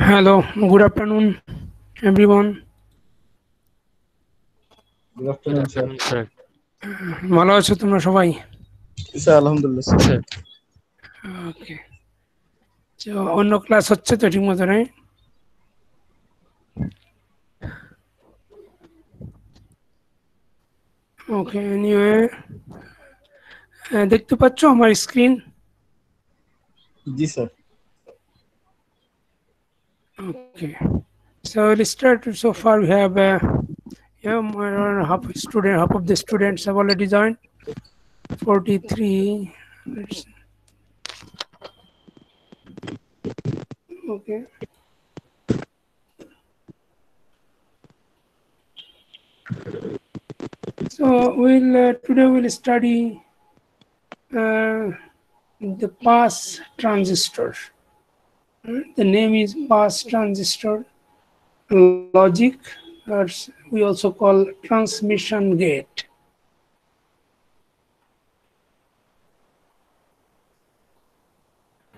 Hello, good afternoon, everyone. Good Good afternoon, sir. afternoon, sir. ভালো আছো তোমরা সবাই? Sir, Alhamdulillah, sir. Sir, ওকে, অন্য ক্লাস হচ্ছে তো ঠিক মতো নয়? ওকে, এনিওয়ে দেখতে পাচ্ছ আমার screen? Ji, sir. Okay, so let's start. So far we have more than half of the students have already joined. 43. Okay. So today we'll study the pass transistor. The name is pass transistor logic, or we also call transmission gate.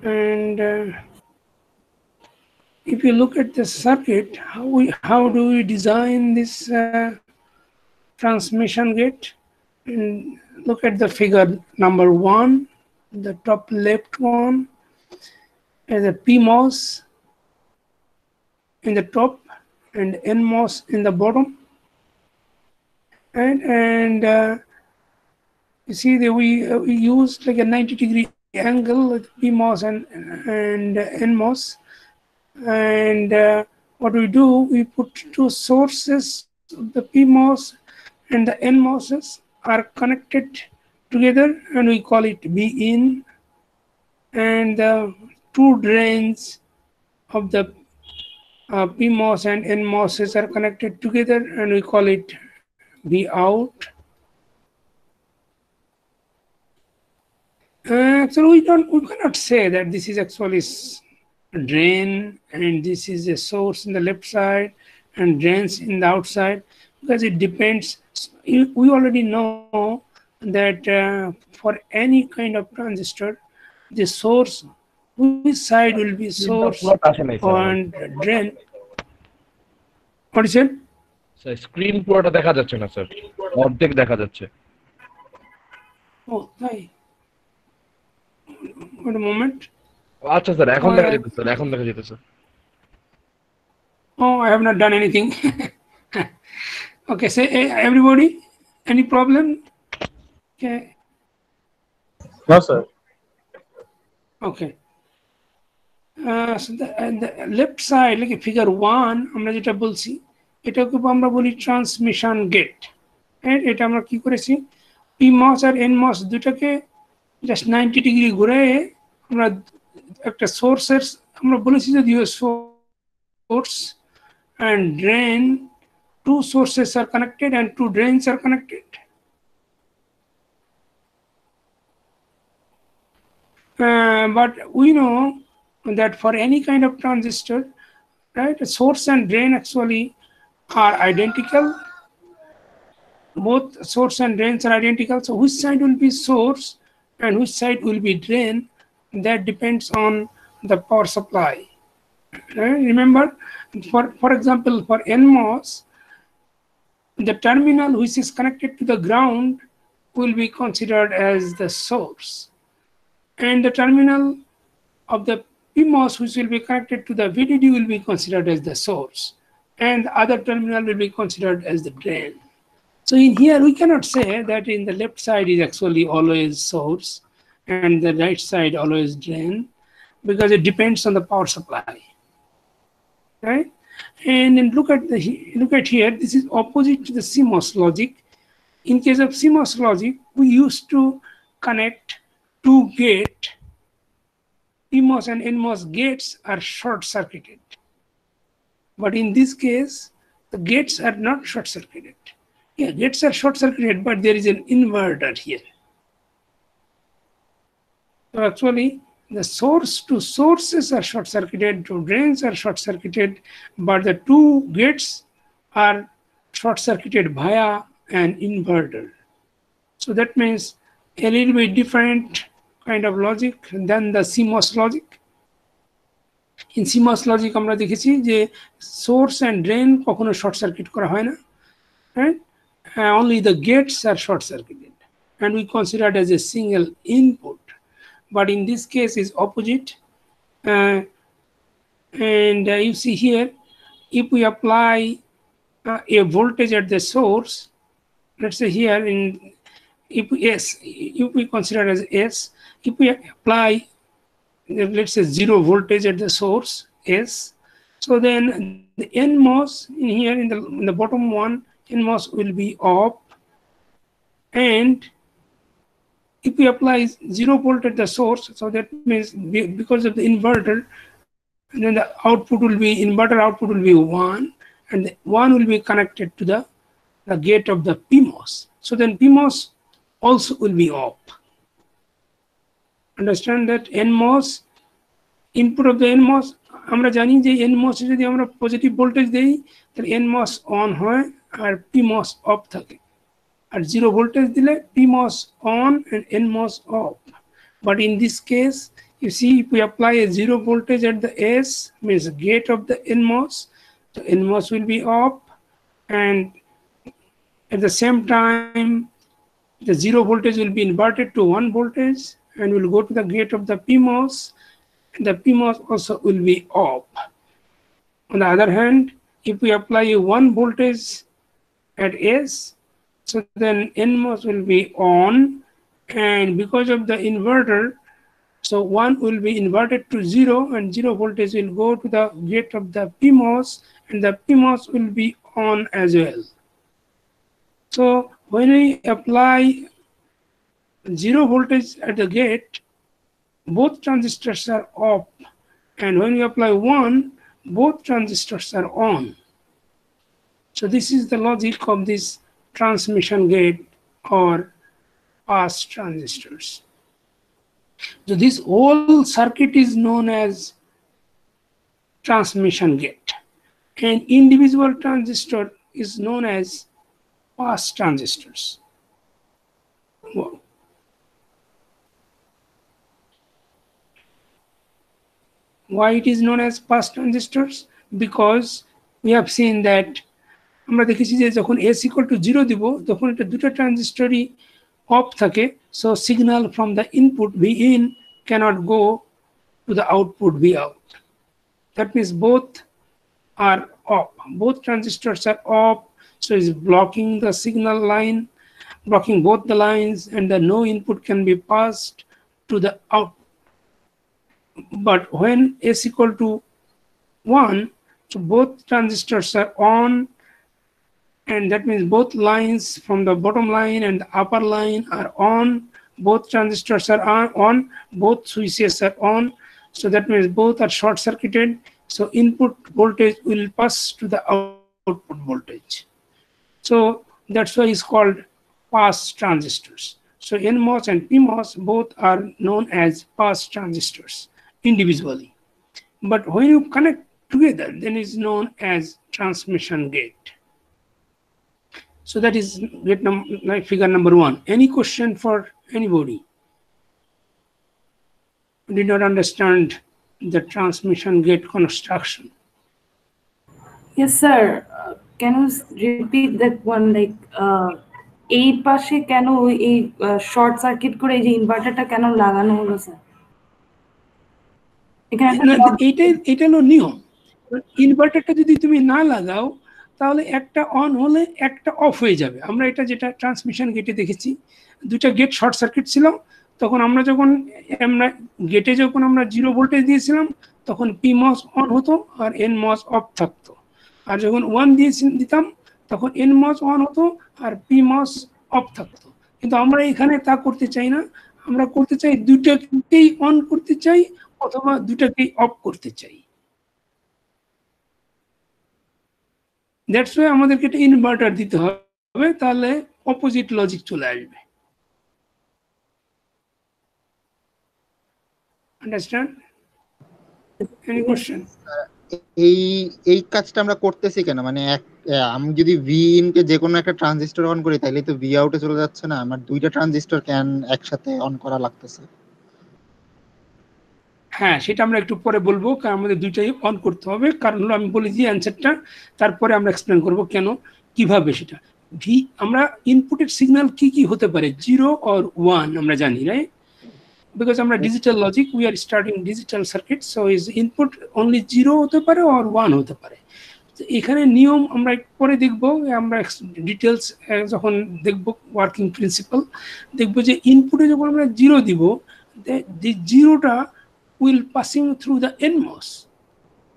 And if you look at the circuit, how do we design this transmission gate? And look at the figure number 1, the top left one, as a PMOS in the top and NMOS in the bottom. And you see that we used like a 90-degree angle with PMOS and NMOS. And what we do, we put two sources, the PMOS and the NMOSes are connected together, and we call it B in, and the two drains of the PMOS and NMOSes are connected together, and we call it B out. Actually, we cannot say that this is actually a drain and this is a source in the left side and drains in the outside, because it depends. We already know that for any kind of transistor, the source, which side will be source and drain. What is it? Sir screen পুরোটা দেখা যাচ্ছে না sir, অর্ধেক দেখা যাচ্ছে। Oh, hi. Wait a moment. আচ্ছা sir, এখন দেখা যেত স্যার, এখন দেখা যেত sir. Oh, I have not done anything. Okay, say everybody, any problem? Okay. No, sir. Okay. So the left side, like figure 1, আমরা যেটা বলছি, এটাকে আমরা বলি ট্রান্সমিশন গেট। এটা আমরা কি করেছি, PMOS আর NMOS দুটাকে জাস্ট 90 ডিগ্রি ঘুরে আমরা একটা সোর্সের, আমরা বলেছি যদিও source and drain, two sources are connected and two drains are connected. But we know that for any kind of transistor, right, source and drain actually are identical. Both source and drains are identical. So which side will be source and which side will be drain, that depends on the power supply. Remember, for example, for NMOS, the terminal which is connected to the ground will be considered as the source, and the terminal of the PMOS which will be connected to the VDD will be considered as the source, and the other terminal will be considered as the drain. So in here we cannot say that in the left side is actually always source and the right side always drain, because it depends on the power supply, right? And then look at here, this is opposite to the CMOS logic. In case of CMOS logic, we used to connect two gate. PMOS and NMOS gates are short-circuited. But in this case, the gates are not short-circuited. Yeah, gates are short-circuited, but there is an inverter here. So actually, the source to sources are short-circuited, to drains are short-circuited, but the two gates are short-circuited via an inverter. So that means a little bit different kind of logic than the CMOS logic. In seems logic আমরা দেখেছি যে source and drain কখনো short circuit করা হয় না, right? Only the gates are short circuited and we consider it as a single input, but in this case is opposite. And you see here, if we apply a voltage at the source, let's say here in if we consider as S, if we apply let's say 0 voltage at the source S, so then the NMOS in here in the bottom one, NMOS will be off, and if we apply 0 volt at the source, so that means because of the inverter, and then the output will be inverter output will be 1, and the 1 will be connected to the gate of the PMOS. So then PMOS also will be off. Understand that NMOS input of the NMOS, আমরা জানি যে NMOS যদি আমরা positive voltage দেই তাহলে NMOS on হয় আর PMOS of থাকে, আর 0 voltage দিলে PMOS on and NMOS off. But in this case, you see, if we apply a 0 voltage at the S, means the gate of the NMOS, so NMOS will be off, and at the same time the 0 voltage will be inverted to 1 voltage and will go to the gate of the PMOS, and the PMOS also will be off. On the other hand, if we apply a 1 voltage at S, so then NMOS will be on, and because of the inverter, so 1 will be inverted to 0 and 0 voltage will go to the gate of the PMOS and the PMOS will be on as well. So when we apply 0 voltage at the gate, both transistors are off, and when we apply 1, both transistors are on. So this is the logic of this transmission gate or pass transistors. So this whole circuit is known as transmission gate, and individual transistor is known as pass transistors. Wow. Why it is known as pass transistors? Because we have seen that আমরা দেখেছি যে যখন S equal to 0 দিব তখন এটা দুটো ট্রানজিস্টরই of থাকে, so signal from the input V in cannot go to the output V out. That means both are off, both transistors are off, so it's blocking the signal line, blocking both the lines, and the no input can be passed to the output. But when S equal to 1, so both transistors are on, and that means both lines from the bottom line and the upper line are on, both transistors are on, both switches are on, so that means both are short circuited, so input voltage will pass to the output voltage. So that's why it's called pass transistors. So NMOS and PMOS both are known as pass transistors individually, but when you connect together, then it's known as transmission gate. So that is figure number 1. Any question for anybody? Did not understand the transmission gate construction? Yes, sir. Can you repeat that one? Like, এই পাশে কেন এই short circuit করে এই যে ইনভার্টারটা কেন লাগানো হলো স্যার? এটা হলো নিয়ম। ইনভার্টারটা যদি তুমি না লাগাও তাহলে একটা অন হলে একটা অফ হয়ে যাবে। আমরা এটা যেটা ট্রান্সমিশন গেটে দেখেছি, দুটা গেট শর্ট সার্কিট ছিল, তখন আমরা গেটে যখন আমরা 0 ভোল্টেজ দিয়েছিলাম তখন PMOS অন হতো আর NMOS অফ থাকতো, আর যখন 1 দিতাম তখন NMOS অন হতো আর PMOS অফ থাকতো। কিন্তু আমরা এখানে তা করতে চাই না, আমরা করতে চাই দুটাকেই অন করতে চাই অথবা দুটাকেই অফ করতে চাই। দ্যাটস ওয়াই আমাদেরকে একটা ইনভার্টার দিতে হবে, তাহলে অপোজিট লজিক চলে আসবে। আন্ডারস্ট্যান্ড? Any question? এই কাজটা আমরা করতেছি কেন? মানে আমি যদি ভি ইন কে যে কোনো একটা ট্রানজিস্টর অন করি তাহলে তো ভি আউটে চলে যাচ্ছে না, আমার দুইটা ট্রানজিস্টর কেন একসাথে অন করা লাগতেছে? হ্যাঁ, সেটা আমরা একটু পরে বলবো, কারণ আমাদের দুইটাই অন করতে হবে। কারণ হলো আমি বলে দিই অ্যান্সারটা, তারপরে আমরা এক্সপ্লেন করব কেন, কিভাবে সেটা। আমরা ইনপুটের সিগন্যাল কি কি হতে পারে, 0 or 1 আমরা জানি, রাইট? Because আমরা digital logic, we are starting digital circuit, so is input only 0 হতে পারে or 1 হতে পারে। এখানে নিয়ম আমরা পরে দেখব, আমরা ডিটেলস যখন দেখব ওয়ার্কিং প্রিন্সিপাল দেখব যে ইনপুটে যখন আমরা 0 দিব, the 0টা will passing through the NMOS,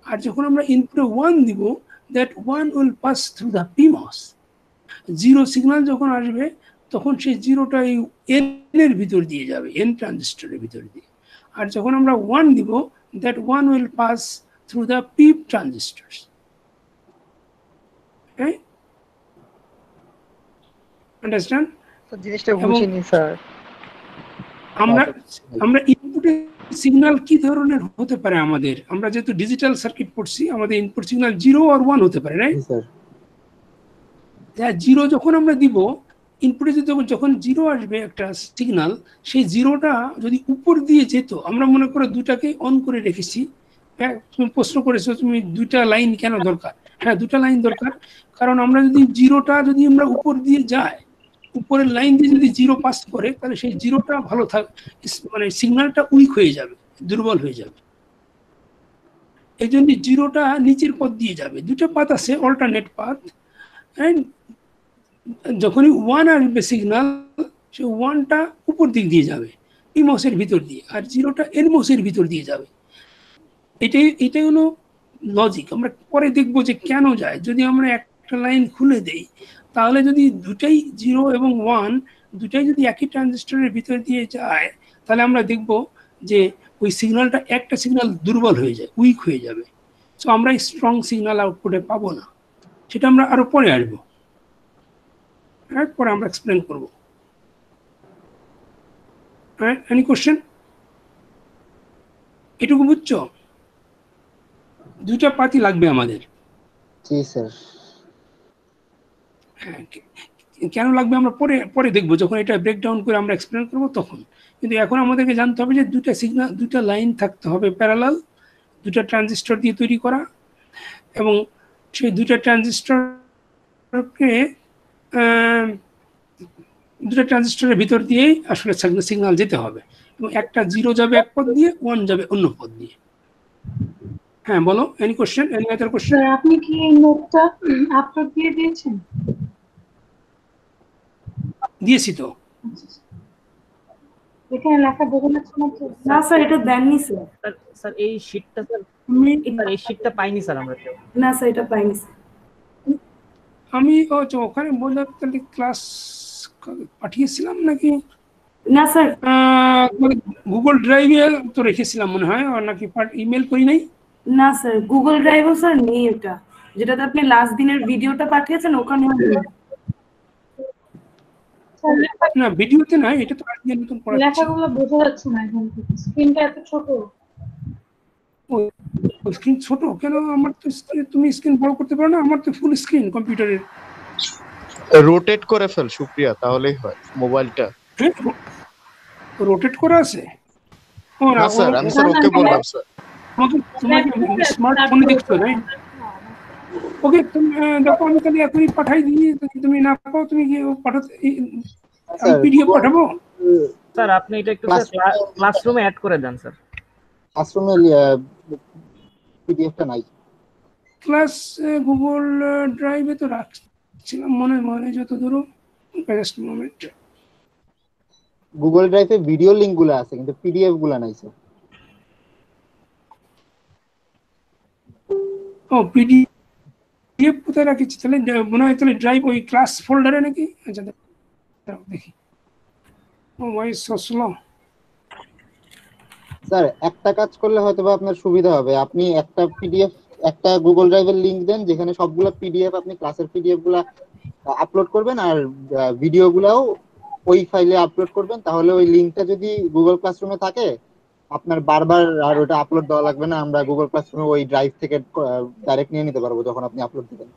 আর যখন আমরা ইনপুটে 1 দিব, that 1 will pass through the PMOS। 0 signal যখন আসবে তখন সেই 0টা এই N এর ভিতর দিয়ে যাবে, N ট্রানজিস্টরের ভিতর দিয়ে। আর যখন আমরা 1 দিব, that 1 will pass through the P transistors. Understand? জিনিসটা বুঝিনি স্যার। আমরা ইনপুটের সিগন্যাল কি ধরনের হতে পারে আমাদের, আমরা যেহেতু ডিজিটাল সার্কিট পড়ছি, আমাদের ইনপুট সিগন্যাল 0 or 1 হতে পারে, রাইট? স্যার 0 যখন আমরা দিব, ইনপুটে যখন 0 আসবে একটা সিগন্যাল, সেই 0টা যদি উপর দিয়ে যেত, আমরা মনে করো দুটাকে অন করে রেখেছি। হ্যাঁ, তুমি প্রশ্ন করেছো তুমি 2টা লাইন কেন দরকার। হ্যাঁ, 2টা লাইন দরকার, কারণ আমরা যদি 0টা যদি আমরা উপর দিয়ে যায়, উপরের লাইন দিয়ে যদি 0 পাস করে, তাহলে সেই 0টা ভালো মানে সিগন্যালটা উইক হয়ে যাবে, দুর্বল হয়ে যাবে। এই জন্য 0টা নিচের পথ দিয়ে যাবে। 2টা পাথ আছে, অল্টারনেট পাথ। যখনই 1 আসবে সিগন্যাল, সে 1টা উপর দিক দিয়ে যাবে PMOS-এর ভিতর দিয়ে, আর 0টা NMOS-এর ভিতর দিয়ে যাবে। এটাই হলো লজিক। আমরা পরে দেখবো যে কেন যায়। যদি আমরা একটা লাইন খুলে দেই, তাহলে যদি দুটাই 0 এবং 1 দুটাই যদি একই ট্রানজিস্টরের ভিতর দিয়ে যায়, তাহলে আমরা দেখব যে ওই সিগন্যালটা, একটা সিগন্যাল দুর্বল হয়ে যায়, উইক হয়ে যাবে। সো আমরা স্ট্রং সিগন্যাল আউটপুটে পাবো না। সেটা আমরা আরো পরে আসবো, পরে আমরা এক্সপ্লেন করবো। Any question? এটুকু বুঝছো? 2টা পাতি লাগবে আমাদের। জি স্যার। হ্যাঁ, কেন লাগবে আমরা পরে দেখবো, যখন এটা ব্রেকডাউন করে আমরা এক্সপ্লেন করবো তখন। কিন্তু এখন আমাদেরকে জানতে হবে যে 2টা সিগন্যাল, 2টা লাইন থাকতে হবে প্যারালাল, 2টা ট্রানজিস্টর দিয়ে তৈরি করা, এবং সেই 2টা ট্রানজিস্টরকে 2টা ট্রানজিস্টরের ভিতর দিয়েই আসলে সিগন্যাল যেতে হবে, এবং একটা 0 যাবে এক পথ দিয়ে, 1 যাবে অন্য পথ দিয়ে। হ্যাঁ, বলো, any question, any other question? Sir আপনি কি এই নোটটা আপলোড দিয়ে দিয়েছেন? দিয়েছি তো। এখানে লেখা বোঝা যাচ্ছে না তো? না স্যার, এটা দেননি স্যার। স্যার এই শীটটা স্যার, আমি এই শীটটা পাইনি স্যার আমরা কেউ। না স্যার, এটা পাইনি স্যার। আমি ওখানে বললাম তাহলে ক্লাস পাঠিয়েছিলাম নাকি? না স্যার, গুগল ড্রাইভে তো রেখেছিলাম মনে হয়, আর নাকি ইমেল করি নাই? না স্যার, গুগল ড্রাইভও স্যার নেই। এটা যেটাতে আপনি লাস্ট দিনের ভিডিওটা পাঠিয়েছেন ওখানে নেই। না, ভিডিওতে নাই, এটা তো আজকে নতুন পড়াচ্ছি। লেখাগুলো বোঝা যাচ্ছে না এখান থেকে, স্ক্রিনটা এত ছোট। স্ক্রিন ছোট কেন? আমার তো তুমি স্ক্রিন বড় করতে পারো না? আমার তো ফুল স্ক্রিন কম্পিউটারের। রোটেট করে ফেল সুপ্রিয়া, তাহলেই হয় মোবাইলটা। রোটেট করা আছে? ও না স্যার, আমি স্যার ওকে বললাম স্যার। তোমাকে স্মার্টফোনে দেখছো, রাইট? ওকে, তুমি দেখো, আমি তাহলে এখনই পাঠাই দিই। যদি তুমি না পাও, তুমি কি পাঠাতে, আমি পিডিএফ পাঠাবো? স্যার আপনি এটা একটু ক্লাসরুমে অ্যাড করে দেন স্যার। ক্লাসরুমে পিডিএফটা নাই। ক্লাস গুগল ড্রাইভে তো রাখছিলাম মনে যত দূর। Just moment. গুগল ড্রাইভে ভিডিও লিংক গুলো আছে, কিন্তু পিডিএফ গুলো নাই স্যার। ও, পিডিএফ কোথায় রাখছি তাহলে? মনে হয় তাহলে ড্রাইভ ওই ক্লাস ফোল্ডারে নাকি? আচ্ছা দেখি। ও ভয়েস সো স্লো। স্যার একটা কাজ করলে হয়তো বা আপনার সুবিধা হবে, আপনি একটা পিডিএফ, একটা গুগল ড্রাইভের লিংক দেন যেখানে সবগুলো পিডিএফ, আপনি ক্লাসের পিডিএফ গুলা আপলোড করবেন, আর ভিডিও গুলাও ওই ফাইলে আপলোড করবেন। তাহলে ওই লিংকটা যদি গুগল ক্লাসরুমে থাকে, আপনার বারবার আর ওটা আপলোড দেওয়া লাগবে না। আমরা গুগল ক্লাসরুমে ওই ড্রাইভ থেকে ডাইরেক্ট নিয়ে নিতে পারবো যখন আপনি আপলোড দিবেন।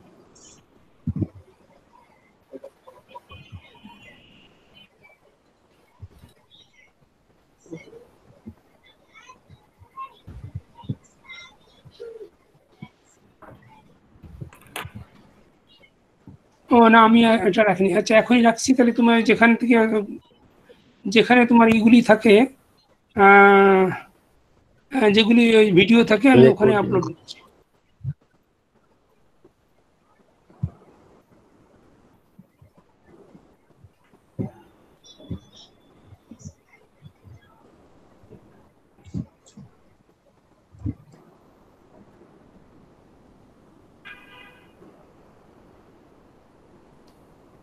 ও না, আমি এটা রাখিনি। আচ্ছা, এখনই রাখছি। তাহলে তোমার যেখান থেকে, যেখানে তোমার ইগুলি থাকে, যেগুলি ওই ভিডিও থাকে, আমি ওখানে আপলোড করছি।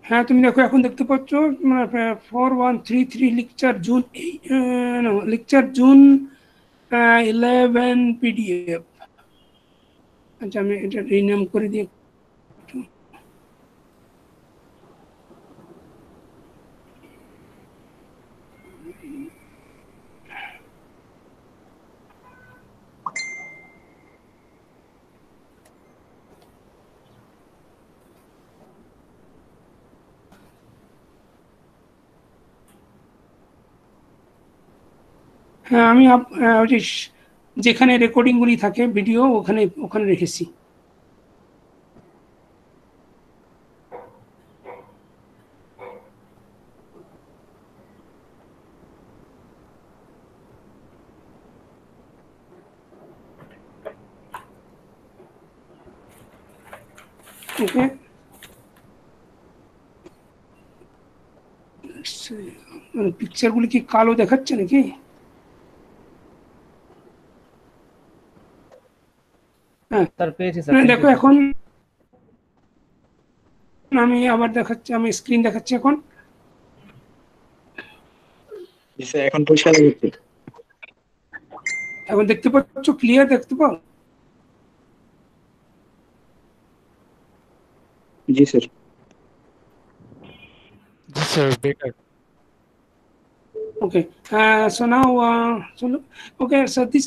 হ্যাঁ, তুমি দেখো, এখন দেখতে পাচ্ছ 4133 lecture June, lecture June 11 PDF. আচ্ছা, আমি এটা রিনেম করে দিই। হ্যাঁ, আমি যেখানে রেকর্ডিং গুলি থাকে ভিডিও, ওখানে রেখেছি। ওকে, পিকচার গুলি কি কালো দেখাচ্ছে নাকি? হ্যাঁ স্যার পেয়েছি না, স্যার। দেখো, এখন আমি আবার দেখাচ্ছি, আমি স্ক্রিন দেখাচ্ছি এখন। এখন পরিষ্কার হচ্ছে? এখন দেখতে পাচ্ছ? ক্লিয়ার দেখতে পাও? জি স্যার। জি sir, better. Okay, so now, okay, so this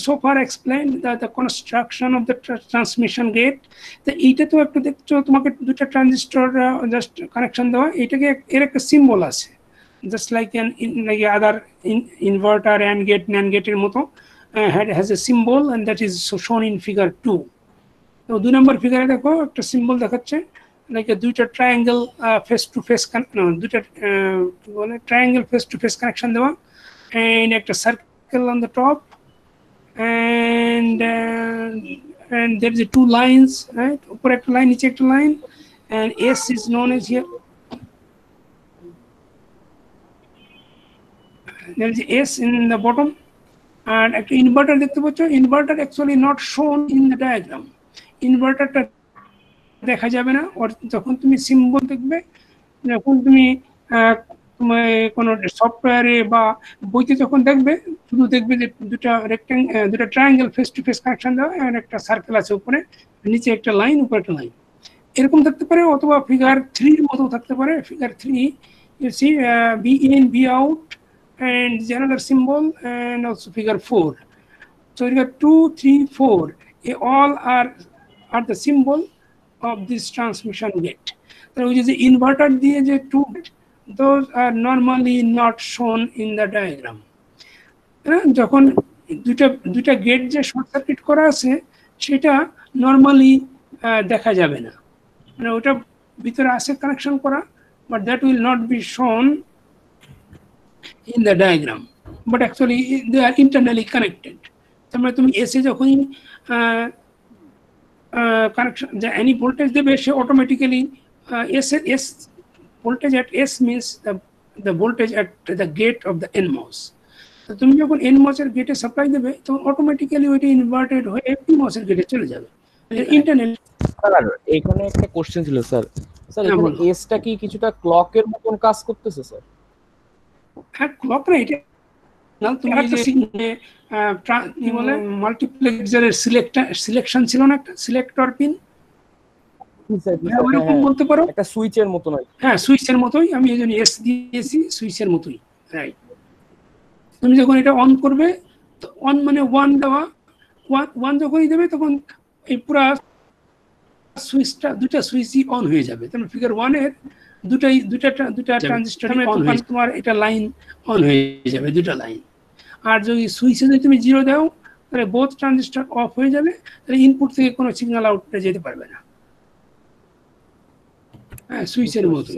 so far explained the construction of the transmission gate. তো এইটা তো একটা দেখছো, তোমাকে দুটো ট্রানজিস্টর জাস্ট কানেকশন দেওয়া, এটাকে এর একটা সিম্বল আছে, just like like other inverter and gate, NAND gate এর মতো, has a symbol, and that is shown in figure 2. তো 2 নম্বর ফিগারে দেখো একটা সিম্বল দেখাচ্ছে, like দুইটা ট্রায়াঙ্গেল ফেস টু ফেস, দুইটা কি বলে, triangle face to face connection দেওয়া, and একটা circle on the top, and there is a 2 lines, right? উপরে একটা লাইন, নিচে একটা line, and S is known as here. There is S in the bottom, and একটা inverter দেখতে পাচ্ছ। Inverter actually not shown in the diagram. ইনভার্টারটা দেখা যাবে না, আর যখন তুমি সিম্বল দেখবে, যখন তুমি তোমার কোনো সফটওয়্যারে বা বইতে যখন দেখবে, শুধু দেখবে যে দুটা triangle face to face connection দেওয়া, আর একটা সার্কেল আছে উপরে, নিচে একটা লাইন, উপরে একটা লাইন, এরকম থাকতে পারে। অথবা ফিগার 3 মতো থাকতে পারে। Figure 3, you see V in, V out, and another symbol, and also figure 4. So you got 2, 3, 4. All are the symbol of this transmission gate. So which is the inverter দিয়ে যে 2, those are normally not shown in the diagram. যখন দুইটা gate যে short circuit করা আছে, সেটা normally দেখা যাবে না, মানে ওটা ভিতরে আছে কানেকশন করা, but that will not be shown in the diagram, but actually they are internally connected. তারপরে তুমি এসে যখনই কানেকশন, যে এনি ভোল্টেজ দেবে, সে automatically S voltage at S means the voltage at the gate of the NMOS. তো তুমি যখন NMOS এর গেটে সাপ্লাই দেবে, তখন অটোমেটিক্যালি ওইটা ইনভার্টেড হয়ে PMOS এর গেটে চলে যাবে। ইন্টারনাল। স্যার এখানে একটা কোশ্চেন ছিল স্যার। স্যার এখানে এসটা কি কিছুটা ক্লকের মতন কাজ করতেছে স্যার? হ্যাঁ, ক্লক না, এটা তুমি যে কি বলে, মাল্টিপ্লেক্সারের সিলেকশন ছিল না, একটা সিলেক্টর পিন, বলতে পারো, একটা সুইচের মতো নয়? হ্যাঁ, সুইচের মতোই। আমি এই জন্য এস দিয়েছি, সুইচের মতোই, রাইট। তুমি যখন এটা অন করবে, তো অন মানে 1 দেওয়া, 1 যখনই দেবে, তখন এই পুরো সুইচটা, দুটা সুইচই অন হয়ে যাবে। তাহলে ফিগার 1 এর দুটা ট্রানজিস্টর অন হয়ে, তোমার এটা লাইন অন হয়ে যাবে, দুটা লাইন। আর যদি সুইচে যদি তুমি 0 দাও, তাহলে বোথ ট্রানজিস্টর অফ হয়ে যাবে, তাহলে ইনপুট থেকে কোনো সিগন্যাল আউটপুটে যেতে পারবে না। সুইচের মতো।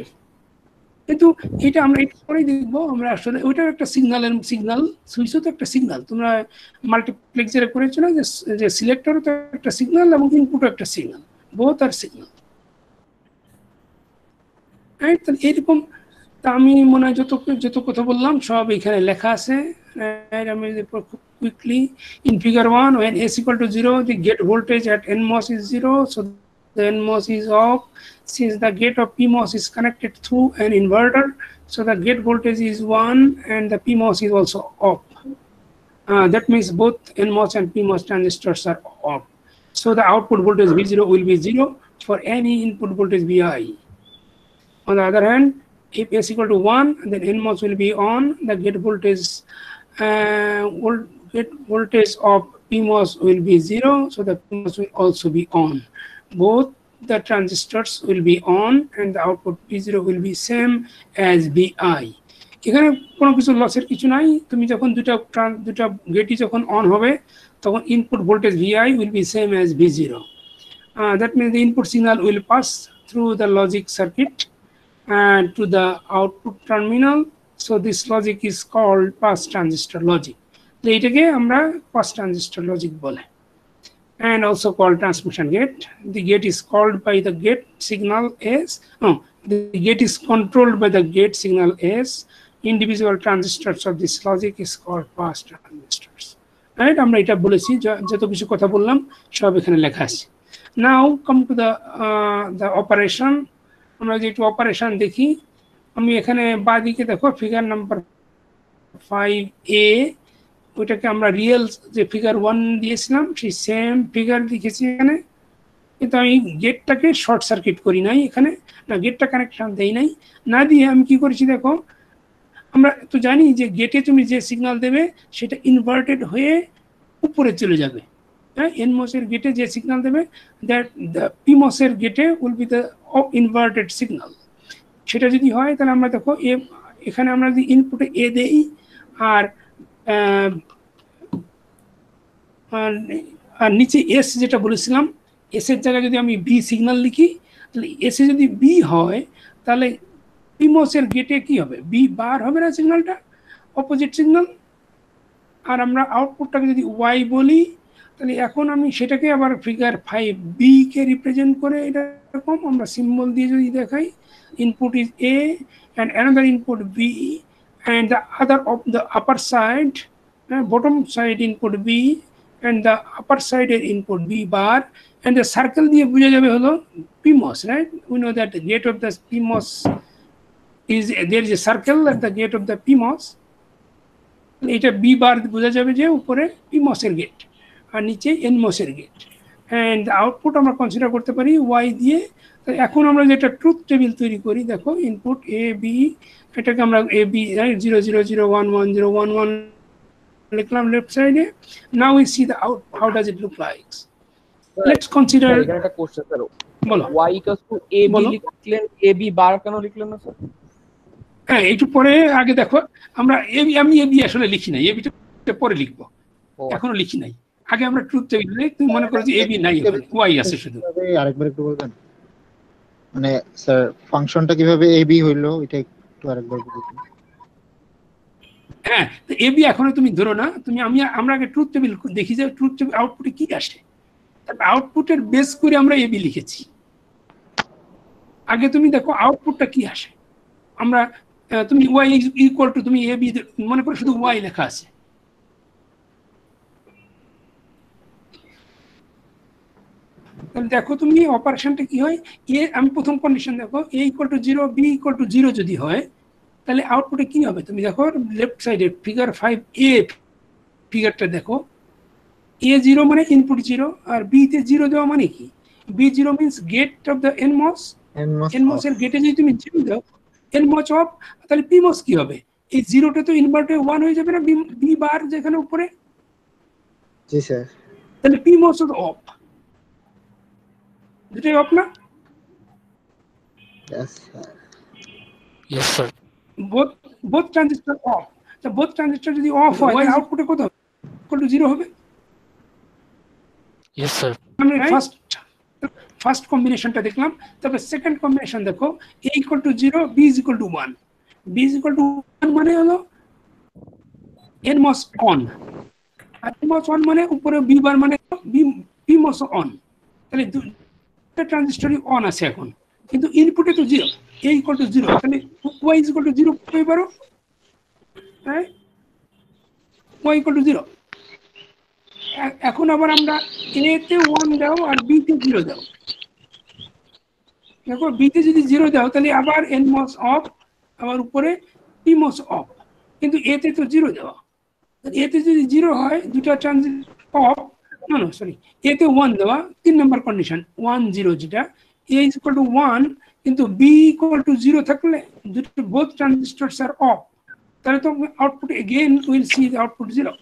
কিন্তু এটা আমরা একটু পরেই দেখবো, আমরা আসলে ওইটাও একটা সিগন্যাল, সুইচও তো একটা সিগন্যাল। তোমরা মাল্টিপ্লেক্সারে করেছো না যে সিলেক্টরও তো একটা সিগন্যাল এবং ইনপুটও একটা সিগন্যাল, বোথ আর সিগন্যাল। তাহলে এরকম তা আমি মনে হয় যত কথা বললাম সব এখানে লেখা আছে। আমি quickly in figure 1, when S equal to 0, the gate voltage at NMOS is 0, so the NMOS is off. Since the gate of PMOS is connected through an inverter, so the gate voltage is 1 and the PMOS is also off. That means both NMOS and PMOS transistors are off. So the output voltage V0 will be 0 for any input voltage Vi. On the other hand, if S equal to 1, then NMOS will be on. The gate voltage of PMOS will be 0, so the PMOS will also be on. Both the transistors will be on, and the output P0 will be same as Vi. এখানে কোনো কিছু লসের কিছু নাই। তুমি যখন দুটা গেটই যখন অন হবে তখন input voltage Vi will be same as V0. That means the input signal will pass through the logic circuit and to the output terminal. So this logic is called pass transistor logic. So এটাকে আমরা pass transistor logic বলে, and also called transmission gate. The gate is called by the gate signal S. The gate is controlled by the gate signal S. Individual transistors of this logic is called pass transistors. Right? আমরা এটা বলেছি, যত কিছু কথা বললাম সব এখানে লেখা আছে। Now come to the operation. আমরা যে একটু অপারেশন দেখি, আমি এখানে বাঁদিকে দেখো ফিগার নাম্বার 5A, ওইটাকে আমরা রিয়েল যে ফিগার 1 দিয়েছিলাম সেই সেম ফিগার লিখেছি এখানে, কিন্তু আমি গেটটাকে শর্ট সার্কিট করি নাই এখানে, না গেটটা কানেকশন দেই নাই, না দিয়ে আমি কি করেছি দেখো, আমরা তো জানি যে গেটে তুমি যে সিগন্যাল দেবে সেটা ইনভার্টেড হয়ে উপরে চলে যাবে। NMOS এর গেটে যে সিগন্যাল দেবে, দ্যাট দ্য PMOS এর গেটে will be the inverted signal. সেটা যদি হয় তাহলে আমরা দেখো এখানে আমরা যদি ইনপুটে A দেই আর নিচে S যেটা বলেছিলাম, S এর জায়গায় যদি আমি B সিগন্যাল লিখি, তাহলে S এ যদি B হয় তাহলে PMOS এর গেটে কি হবে, B বার হবে না সিগন্যালটা, অপোজিট সিগন্যাল। আর আমরা আউটপুটটাকে যদি Y বলি, তাহলে এখন আমি সেটাকে আবার ফিগার 5B কে রিপ্রেজেন্ট করে এরকম আমরা সিম্বল দিয়ে যদি দেখাই, input is A and another input B and the other of the upper side, bottom side input B and the upper side input B bar, and the circle দিয়ে বোঝা যাবে হলো PMOS, right? We know that the gate of the PMOS is, there is a circle at the gate of the PMOS. এটা B বার বোঝা যাবে যে উপরে PMOS এর গেট আর নিচে NMOS এর গেট, এন্ড আউটপুট আমরা কনসিডার করতে পারি Y দিয়ে। তো এখন আমরা যেটা ট্রুথ টেবিল তৈরি করি, দেখো ইনপুট A B, এটাকে আমরা A B 000110111 লিখলাম লেফট সাইডে। Now we see the out, how does it look like. Let's consider, এখানে একটা কোশ্চেন স্যার, বলো Y AB লিখলেন, AB বার কেন লিখলেন না স্যার? হ্যাঁ, একটু পরে, আগে দেখো আমরা আমি AB আসলে লিখি নাই, AB টা পরে লিখবো, এখনো লিখি নাই। আগে আমরা ট্রুথ টেবিলে, তুমি মনে করো যে AB নাই, Y আছে শুধু। আরেকবার একটু বলবেন, মানে স্যার ফাংশনটা কিভাবে AB হইলো এটা একটু আরেকবার বলবেন। হ্যাঁ, তো AB এখনো তুমি ধরো না, তুমি আমরা আগে ট্রুথ টেবিল দেখি যে ট্রুথ টেবিল আউটপুটে কি আসে, তারপর আউটপুটের বেস করে আমরা AB লিখেছি। আগে তুমি দেখো আউটপুটটা কি আসে, আমরা তুমি Y ইকুয়াল টু, তুমি AB মনে করো শুধু Y লেখা আছে, তাহলে দেখো তুমি অপারেশনটা কি হয়। আমি প্রথম কন্ডিশন দেখো, A equal to 0 B equal to 0 যদি হয় তাহলে আউটপুটে কি হবে, তুমি দেখো লেফট সাইডে ফিগার 5A ফিগারটা দেখো, A0 মানে ইনপুট 0 আর B তে 0 দেওয়া মানে কি, B0 means gate of the NMOS এর গেটে যদি তুমি 0 দাও, NMOS অফ, তাহলে PMOS কি হবে, এই 0টা তো ইনভার্টে 1 হয়ে যাবে না, B বার যেখানে উপরে। জি স্যার। তাহলে PMOS অফ, দুটোই অফ না? Yes sir. Yes sir. Both transistor off. So both transistor যদি অফ হয় তাহলে আউটপুটে কত হবে, ইকুয়াল টু 0 হবে। Yes sir. মানে ফার্স্ট ফার্স্ট কম্বিনেশনটা দেখলাম। তারপর সেকেন্ড কম্বিনেশন দেখো, a equal to 0, b is equal to 1. b is equal to 1 মানে হলো nMOS on, R nMOS on মানে উপরে b বার মানে pMOS on। তাহলে দুটো ট্রানজিস্টরই অন আছে এখন, কিন্তু ইনপুটে তো 0, a equal to 0, তাহলে y is equal to 0 পেতে পারো, হ্যাঁ, y equal to 0। এখন আবার আমরা a তে 1 দাও আর b তে 0 দাও। দেখো b তে যদি 0 দাও তাহলে আবার nMOS অফ, আবার উপরে pMOS অফ, কিন্তু a তে তো 0 দেওয়া। a তে যদি 0 হয় দুটো ট্রানজিস্টর অফ, না সরি, a তে 1 দেওয়া, 3 নম্বর কন্ডিশন 1 0, যেটা a is equal to 1 কিন্তু b equal to 0 থাকলে দুটো বোথ ট্রানজিস্টরস আর অফ, তাহলে তো output again we'll see the output 0,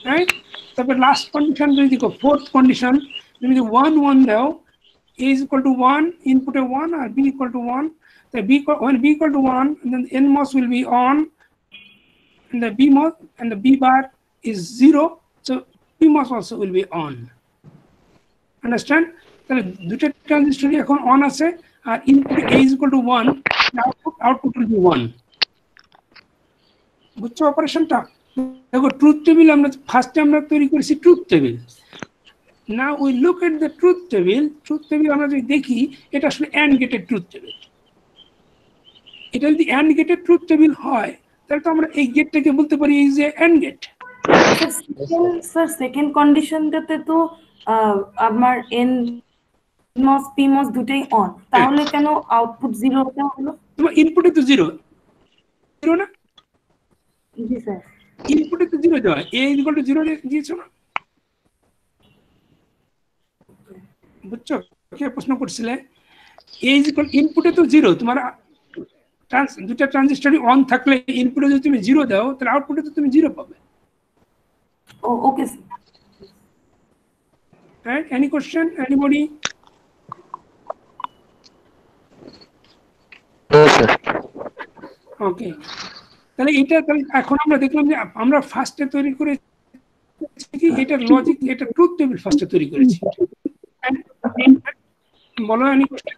right? তারপর লাস্ট কন্ডিশন যদি দেখো, ফোর্থ কন্ডিশন, তুমি যদি 1 1 দাও, a is equal to 1, input 1 R b equal to 1, then when b equal to 1, then nMOS will be on and the bMOS and the b bar is 0, so pMOS also will be on. Understand? তাহলে দুটো ট্রানজিস্টরই এখন on আছে, আর input a is equal to 1, output will be 1। বুঝছো অপারেশনটা? দেখো truth table আমরা ফার্স্টে আমরা তৈরি করেছি truth table. Now we look at the truth table. Truth table আমরা যদি দেখি, এটা আসলে অ্যান্ড গেটেড ট্রুথ টেবিল। এটা যদি অ্যান্ড গেটেড ট্রুথ টেবিল হয় তাহলে তো আমরা এই গেটটাকে বলতে পারি এই যে অ্যান্ড গেট। স্যার সেকেন্ড কন্ডিশনটাতে তো আমার nMOS pMOS দুটোই অন, তাহলে কেন আউটপুট 0 হলো? তোমার ইনপুটে তো 0 না? জি স্যার, ইনপুটে তো 0 দেওয়া, a is equal to 0 দিয়েছো না? বুঝছো কে প্রশ্ন করছিলে? a is equal, ইনপুটে তো 0, তোমার দুটো ট্রানজিস্টরই অন থাকলে ইনপুটে যদি তুমি 0 দাও তাহলে আউটপুটে তো তুমি 0 পাবে। Okay sir. Right? Any question? Anybody? No, sir. Okay. তাহলে এটা এখন আমরা দেখলাম যে আমরা ফার্স্টে তৈরি করেছি কি, এটা লজিক, এটা ট্রুথ টেবিল ফার্স্টে তৈরি করেছি। বলো এনি কোশ্চেন?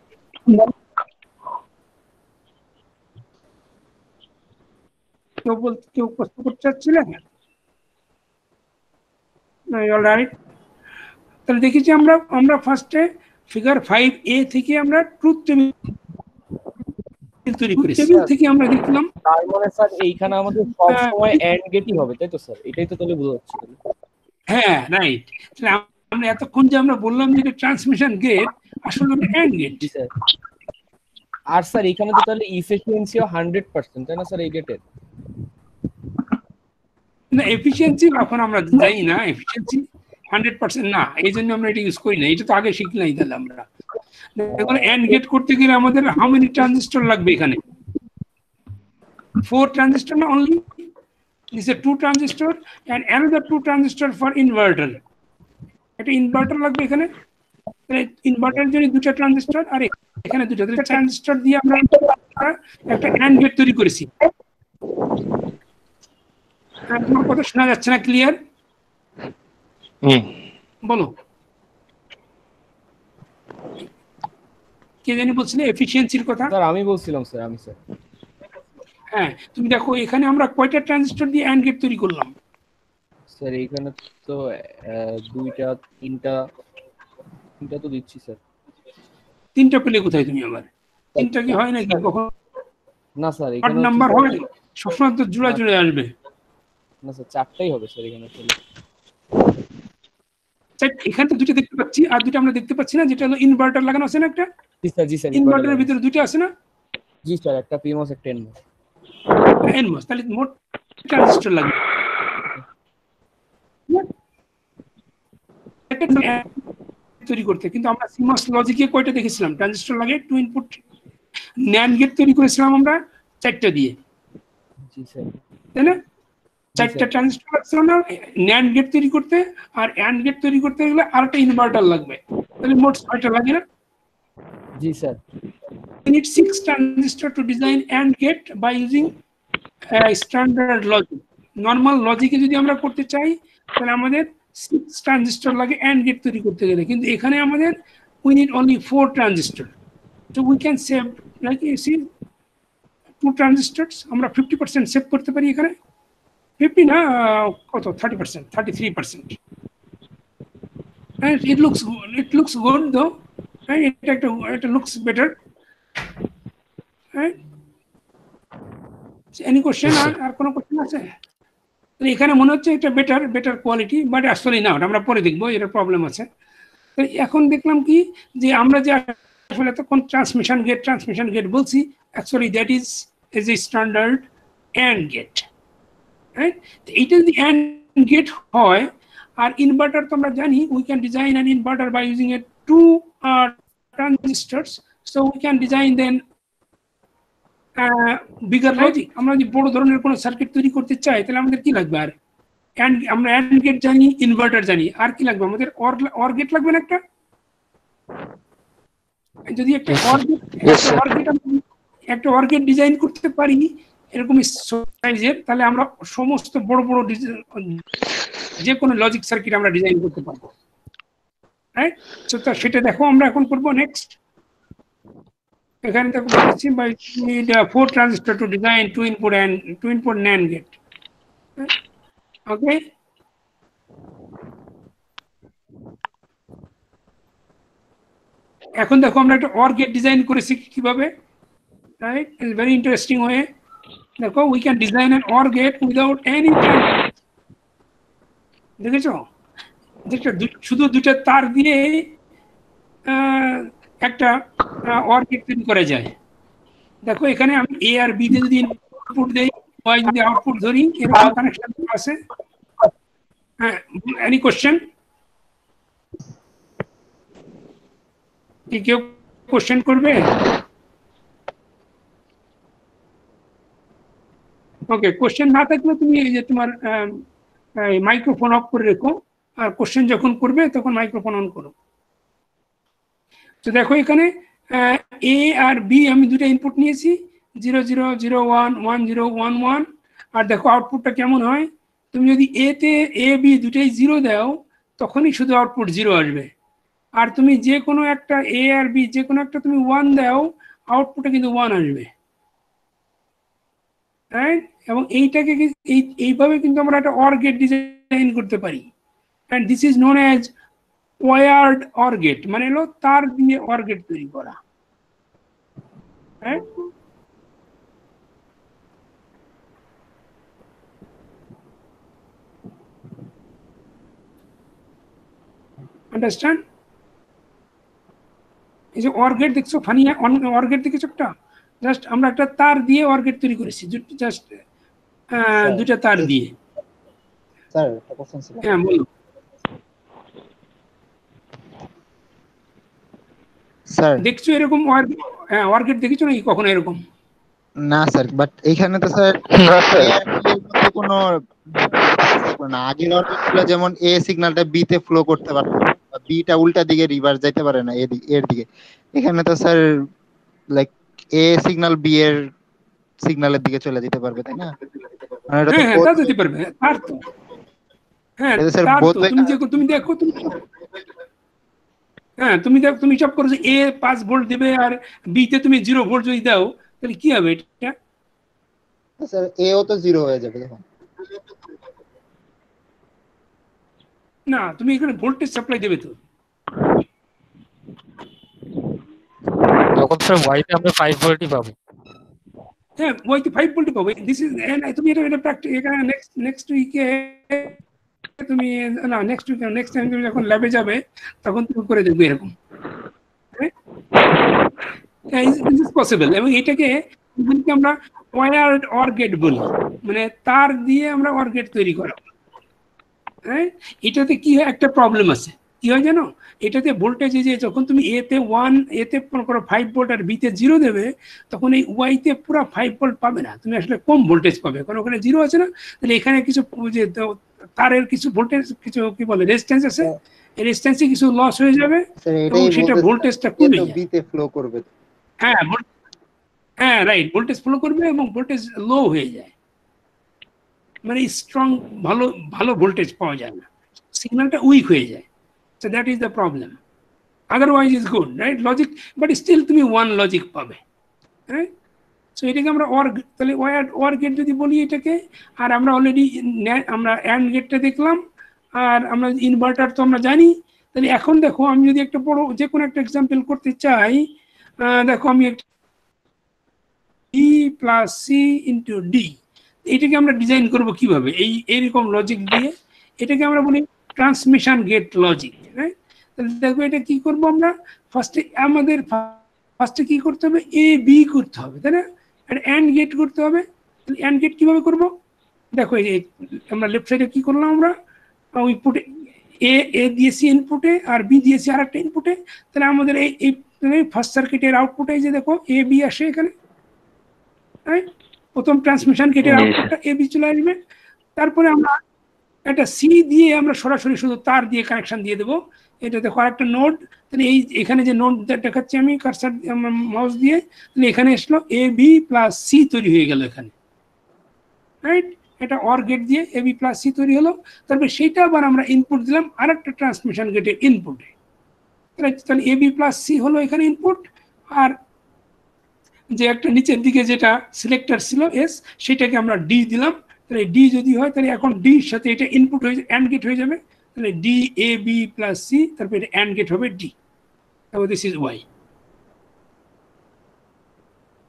কেউ প্রশ্ন করতে চাচ্ছিলেন? অলরাইট, তাহলে দেখেছি আমরা ফার্স্টে ফিগার 5a থেকে আমরা ট্রুথ টেবিল তৈরি করেছি। টেবিল থেকে আমরা দেখলাম, তার মানে স্যার এইখানে আমাদের সব সময় এন্ড গেটই হবে, তাই তো স্যার? এটাই তো তাহলে বোঝা যাচ্ছে। হ্যাঁ রাইট। আমরা এতক্ষণ যে আমরা বললাম যে এটা ট্রান্সমিশন গেট, আসলে ওটা এন্ড গেট। জি স্যার। আর স্যার এখানে তো তাহলে এফিশিয়েন্সিও 100%, তাই না স্যার এই গেটের? না, এফিশিয়েন্সি এখন আমরা জানি না, এফিশিয়েন্সি 100% না, এই জন্য আমরা এটা ইউজ করি না। এটা তো আগে শিখলাই তাহলে আমরা। এখন এন্ড গেট করতে গেলে আমাদের হাউ মেনি ট্রানজিস্টর লাগবে এখানে? 4 ট্রানজিস্টর না only? This is 2 transistor and another 2 transistor for inverter. একটা ইনভার্টার লাগবে এখানে। ইনভার্টারের জন্য 2টা ট্রানজিস্টর আর এখানে 2টা ট্রানজিস্টর দিয়ে আমরা একটা অ্যান্ড গেট তৈরি করেছি। তোমার কথা শোনা যাচ্ছে না? ক্লিয়ার? বলো কে জানি বলছিলে এফিশিয়েন্সির কথা? স্যার আমি বলছিলাম স্যার, আমি স্যার। হ্যাঁ, তুমি দেখো এখানে আমরা কয়টা ট্রানজিস্টর দিয়ে অ্যান্ড গেট তৈরি করলাম? স্যার এইখানে তো 2টা 3টা তো দিচ্ছি স্যার। 3টা পেলে কোথায় তুমি? আবার 3টা কি হয় নাকি কখন? না স্যার, এখানে নাম্বার হবে সবসময় তো জোড়া জোড়া আসবে। না স্যার 4টাই হবে স্যার এখানে। এখানে তো 2টা দেখতে পাচ্ছি, আর 2টা আমরা দেখতে পাচ্ছি না, যেটা হলো ইনভার্টার লাগানো আছে না একটা? জি স্যার, জি স্যার। ইনভার্টারের ভিতরে 2টা আছে না? জি স্যার, একটা pMOS একটা nMOS। nMOS, তাহলে মোট ট্রানজিস্টর লাগবে। তৈরি করতে কিন্তু আমরা CMOS লজিকে কয়টা দেখেছিলাম ট্রানজিস্টর লাগে? 2 ইনপুট NAND গেট তৈরি করেছিলাম আমরা 4টা দিয়ে। জি স্যার, তাই না? 4টা ট্রানজিস্টর লাগছিল না NAND গেট তৈরি করতে, আর AND গেট তৈরি করতে গেলে আরেকটা ইনভার্টার লাগবে, তাহলে মোট 6টা লাগে না? জি sir. We need 6 transistors to design AND gate by using standard logic. Normal logic যদি আমরা করতে চাই তাহলে আমাদের 6 ট্রানজিস্টর লাগে অ্যান্ড গেট তৈরি করতে গেলে, কিন্তু এখানে আমাদের we need only 4 transistor. So we can save like you see 2 transistors আমরা 50% সেভ করতে পারি এখানে। 50 না, কত 30%, 33%। And it looks good though, right? It looks better, right? Any question? আর কোনো কোশ্চেন আছে? এখানে মনে হচ্ছে এটা বেটার কোয়ালিটি, বাট আসলে না, আমরা পরে দেখবো, এর প্রবলেম আছে। তো এখন দেখলাম কি যে আমরা যে আসলে তখন ট্রান্সমিশন গেট বলছি, actually that is a standard and gate, right? এইটা যদি অ্যান্ড গেট হয়, আর ইনভার্টার তো আমরা জানি we can design an inverter by using a 2 transistors, so we can design then bigger logic. আমরা যদি বড় ধরনের কোনো সার্কিট তৈরি করতে চাই তাহলে আমাদের কি লাগবে? আর আমরা অ্যান্ড গেট জানি, ইনভার্টার জানি, আর কি লাগবে আমাদের? অর গেট লাগবে না একটা? যদি একটা অর গেট ডিজাইন করতে পারি এরকম সাইজের, তাহলে আমরা সমস্ত বড় যে কোনো লজিক সার্কিট আমরা ডিজাইন করতে পারবো, রাইট? সো সেটা দেখো আমরা এখন করবো নেক্সট। এখানে দেখো বলেছি by need 4 transistor to design 2 input NAND gate. Okay, এখন দেখো আমরা একটা অর গেট ডিজাইন করেছি কিভাবে, right? It's very interesting way. দেখো we can design an or gate without any, দেখেছো? শুধু 2টা তার দিয়ে একটা অর গেট তৈরি করা যায়। দেখো এখানে আমি এ আর বি তে যদি ইনপুট দেই, ওয়াই যদি আউটপুট ধরি, এরকম কানেকশন আছে। হ্যাঁ, এনি কোশ্চেন? কি কেউ কোশ্চেন করবে? ওকে, কোশ্চেন না থাকলে তুমি এই যে তোমার মাইক্রোফোন অফ করে রেখো, আর কোশ্চেন যখন করবে তখন মাইক্রোফোন অন করো। তো দেখো এখানে এ আর বি আমি 2টা ইনপুট নিয়েছি, 0 0 0 1 1 0 1 1। আর দেখো আউটপুটটা কেমন হয়। তুমি যদি এ বি দুটোই 0 দাও তখনই শুধু আউটপুট 0 আসবে, আর তুমি যে কোনো একটা এ আর বি যে কোনো একটা তুমি 1 দাও, আউটপুটে কিন্তু 1 আসবে, রাইট? এবং এইটাকে এইভাবে কিন্তু আমরা একটা অর গেট ডিজাইন করতে পারি, and this is known as wired or gate, মানে হলো তার দিয়ে অর গেট তৈরি করা, রাইট? আন্ডারস্ট্যান্ড? এই যে অর গেট দেখছো, ফানি অর গেট দেখেছো একটা, জাস্ট আমরা একটা তার দিয়ে অর গেট তৈরি করেছি, জাস্ট 2টা তার দিয়ে। স্যার একটা কোশ্চেন ছিল। হ্যাঁ বলো স্যার দেখছো এরকম অর গেট দেখেছো নাকি কখনো এরকম? না স্যার, বাট এইখানে তো স্যার কোনো না, আগের অর্ডারগুলো যেমন এ সিগন্যালটা বি তে ফ্লো করতে পারে, বিটা উল্টা দিকে রিভার্স যাইতে পারে না এর দিকে। এখানে তো sir like a signal B এর সিগন্যালের দিকে চলে যেতে পারবে, তাই না? হ্যাঁ তা যেতে পারবে। আর তো হ্যাঁ স্যার তুমি দেখো হ্যাঁ তুমি দেখো, তুমি সব করো যে এ 5 ভোল্ট দেবে আর বি তে তুমি 0 ভোল্ট যদি দাও তাহলে কি হবে? এটা স্যার এও তো 0 হয়ে যাবে তখন। না, তুমি এখানে ভোল্টেজ সাপ্লাই দেবে তো, তখন স্যার ওয়াইতে আমরা 5 ভোল্টই পাবো। হ্যাঁ ওইতে 5 ভোল্ট পাবে। দিস ইজ, তুমি এটা প্র্যাকটিস এখানে নেক্সট উইকে তুমি, না নেক্সট টাইম তুমি যখন ল্যাবে যাবে তখন তুমি করে দেখবে এরকম, পসিবল। এবং এটাকে আমরা ওয়্যার্ড অর গেট বলি, মানে তার দিয়ে আমরা অর গেট তৈরি করা। হ্যাঁ, এটাতে কি হয়, একটা প্রবলেম আছে। কি হয় জানো, এটাতে ভোল্টেজ যে যখন তুমি এতে 5 ভোল্ট আর বিতে 0 দেবে, তখন এই ওয়াইতে পুরো 5 ভোল্ট পাবে না, তুমি আসলে কম ভোল্টেজ পাবে, কারণ ওখানে 0 আছে না। তাহলে এখানে কিছু যে তারের কিছু ভোল্টেজ, কিছু কি বলে রেজিস্ট্যান্স আছে, এই রেজিস্ট্যান্সে কিছু লস হয়ে যাবে এবং সেটা ভোল্টেজটা কমে যাবে, বিতে ফ্লো করবে। হ্যাঁ রাইট, ভোল্টেজ ফ্লো করবে এবং ভোল্টেজ লো হয়ে যায়, মানে স্ট্রং ভালো ভোল্টেজ পাওয়া যায় না। সিগন্যালটা উইক হয়ে যায়। So that is the problem. Otherwise is good, right? Logic, but still তুমি ওয়ান লজিক পাবে, রাইট? সো এটাকে আমরা অর, তাহলে অর গেট যদি বলি এটাকে, আর আমরা অলরেডি আমরা অ্যান্ড গেটটা দেখলাম, আর আমরা ইনভার্টার তো আমরা জানি। তাহলে এখন দেখো আমি যদি একটা বড় যে কোনো একটা এক্সাম্পল করতে চাই, দেখো আমি একটা D plus C into D, এটাকে আমরা ডিজাইন করব কিভাবে? এইরকম লজিক দিয়ে এটাকে আমরা বলি ট্রান্সমিশন গেট লজিক, রাইট? তাহলে দেখো এটা কি করব আমরা, ফার্স্টে কি করতে হবে, এ বি করতে হবে, তাই না? আর অ্যান্ড গেট করতে হবে। তাহলে অ্যান্ড গেট কিভাবে করব? দেখো এই আমরা লেফট সাইডে কি করলাম, আমরা ওই পুটে এ দিয়েছি ইনপুটে আর বি দিয়েছি আর একটা ইনপুটে। তাহলে আমাদের এই ফার্স্ট সার্কিটের আউটপুটে যে দেখো এ বি আসে এখানে, রাইট? প্রথম ট্রান্সমিশন গেটের আউটপুটটা এ বি চলে আসবে। তারপরে আমরা একটা সি দিয়ে আমরা সরাসরি শুধু তার দিয়ে কানেকশন দিয়ে দেবো। এটা দেখো আরেকটা নোড, তাহলে এখানে যে নোড দেখাচ্ছি আমি কার্সার মাউস দিয়ে, তাহলে এখানে আসলো এ বি প্লাস সি তৈরি হয়ে গেল এখানে, রাইট? এটা অর গেট দিয়ে এ বি প্লাস সি তৈরি হলো। তারপরে সেইটা আবার আমরা ইনপুট দিলাম আরেকটা ট্রান্সমিশন গেটের ইনপুটে, তাহলে এ বি প্লাস সি হলো এখানে ইনপুট। আর যে একটা নিচের দিকে যেটা সিলেক্টর ছিল এস, সেটাকে আমরা ডি দিলাম। তাহলে ডি যদি হয় তাহলে এখন ডির সাথে এটা ইনপুট হয়ে অ্যান্ড গেট হয়ে যাবে। তাহলে D A B plus C, তারপরে এটা অ্যান্ড গেট হবে ডি। তারপর দিস ইজ ওয়াই।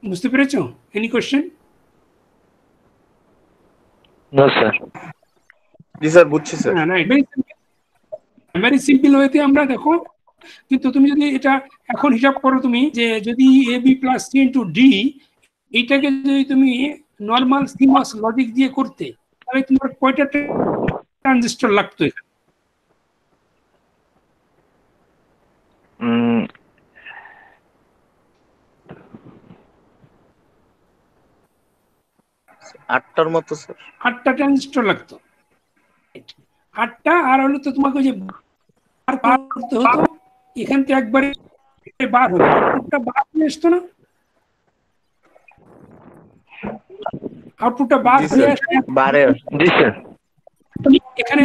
বুঝতে পেরেছো? Any question? না স্যার। জি স্যার, বুঝছি স্যার। হ্যাঁ, রাইট, ভেরি সিম্পল ওয়েতে আমরা দেখো। কিন্তু তুমি যদি এটা এখন হিসাব করো, তুমি যে যদি A B plus C into D, এইটাকে যদি তুমি নর্মাল সিমস লজিক দিয়ে করতে, তাহলে তোমার কয়টা ট্রানজিস্টর লাগতো এখানে? আটটার মতো স্যার। 8টা ট্রানজিস্টর লাগতো, 8টা। আর হলো তো তোমাকে যে বার করতে হতো, এখান থেকে একবারে বার হতো, আউটপুটটা বার হয়ে আসতো না? আউটপুটটা বার হয়ে আসতো। জি স্যার। এখানে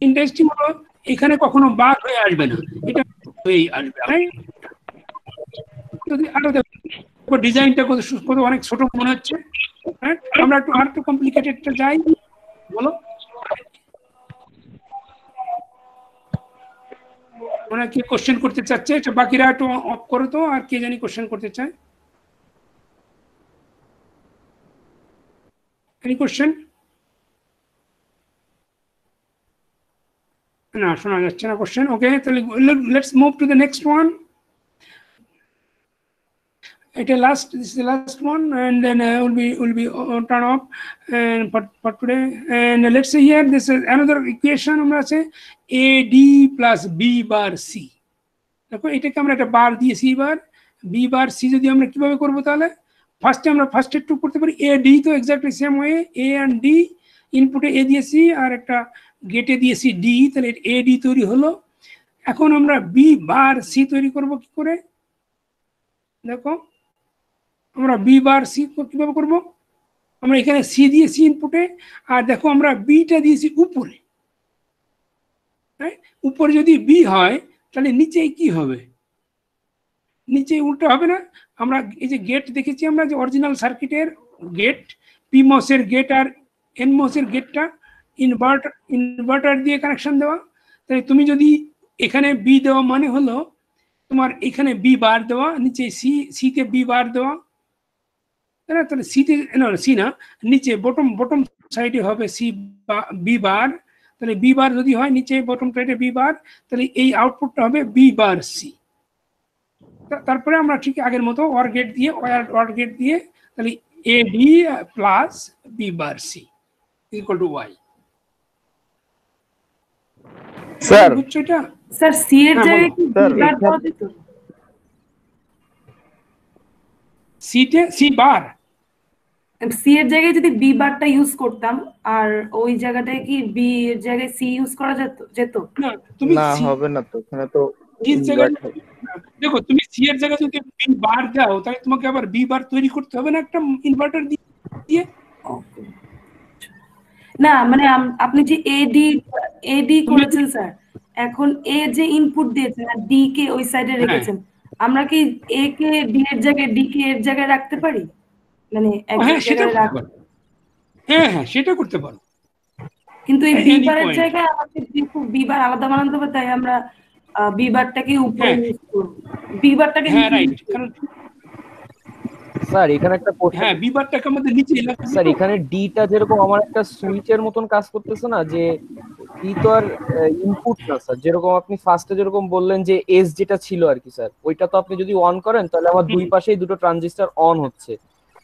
ইন্টারেস্টিং হলো, এখানে কখনো বার হয়ে আসবে না, এটা হয়েই আসবে, রাইট? যদি আরো দেখো ডিজাইনটা কত অনেক ছোট মনে হচ্ছে, রাইট? আমরা একটু কমপ্লিকেটেডটা যাই, বলো। মানে কে কোশ্চেন করতে চাচ্ছে? এটা বাকিরা একটু অফ করো তো, আর কে জানি কোশ্চেন করতে চায়? Any question? না, শোনা যাচ্ছে না কোশ্চেন। ওকে, তাহলে let's move to the next one. This is the last one, and then will be turn off and for today. And let's say here this is another equation. আমরা আছে AD plus B bar C। দেখো এটাকে আমরা একটা বার দিয়েছি, এবার B bar C যদি আমরা কিভাবে করব, তাহলে ফার্স্টে একটু করতে পারি AD, তো exactly same way A and D, ইনপুটে A দিয়েছি আর একটা গেটে দিয়েছি D, তাহলে AD তৈরি হলো। এখন আমরা B bar C তৈরি করব কি করে? দেখো আমরা বি বার সি কিভাবে করব? আমরা এখানে সি দিয়েছি ইনপুটে, আর দেখো আমরা বিটা দিয়েছি উপরে। উপরে যদি বি হয় তাহলে নিচে কি হবে? নিচে উল্টা হবে না? আমরা এই যে গেট দেখেছি, আমরা যে অরিজিনাল সার্কিটের গেট, পি মসের গেট আর এন মসের গেটটা ইনভার্টার দিয়ে কানেকশন দেওয়া। তাই তুমি যদি এখানে বি দেওয়া মানে হলো তোমার এখানে বি বার দেওয়া, নিচে সিতে বি বার দেওয়া, তাই না? তাহলে সি না, নিচে বটম সাইডে হবে সি বি বার। তাহলে বি বার যদি হয় নিচে বটম সাইডে বি বার, তাহলে এই আউটপুটটা হবে বি বার সি। তারপরে আমরা ঠিক আগের মতো অর গেট দিয়ে তাহলে A D plus B bar C equal to Y. Sir বুঝছো এটা? স্যার সি এর জায়গায় কি বি বার দেওয়া যেত? সি বার, সি এর জায়গায় যদি বি বারটা ইউজ করতাম, আর ওই জায়গাটায় কি বি এর জায়গায় সি ইউজ করা যেত? না, তুমি না হবে না তো, এখানে তো দেখো তুমি সি এর জায়গায় যদি বি বার দাও, তাহলে তোমাকে আবার বি বার তৈরি করতে হবে না একটা ইনভার্টার দিয়ে। না মানে আপনি যে এডি করেছেন স্যার, এখন এ যে ইনপুট দিয়েছেন আর ডি কে ওই সাইডে রেখেছেন, আমরা কি এ কে ডি এর জায়গায় ডি কে এর জায়গায় রাখতে পারি? মানে এক হ্যাঁ সেটা জায়গায় করতে পারো। হ্যাঁ হ্যাঁ সেটা করতে পারো, কিন্তু এই Any বিবারের point. জায়গায় আমাদের যেহেতু বিবার আলাদা বানাতে হবে, তাই আমরা বিবারটাকে উপরে হ্যাঁ। ইউজ করব। বিবারটাকে হ্যাঁ নিচে রাইট, use করব। কারণ স্যার এখানে একটা কোশ্চেন, হ্যাঁ বিবারটাকে আমাদের নিচে লাগবে। স্যার এখানে ডিটা যেরকম আমার একটা সুইচের মতন কাজ করতেছে না, যে ডি তো আর ইনপুট না স্যার, যেরকম আপনি ফার্স্টে যেরকম বললেন যে এস যেটা ছিল আর কি স্যার, ওইটা তো আপনি যদি অন করেন তাহলে আমার দুই পাশেই দুটো ট্রানজিস্টর অন হচ্ছে,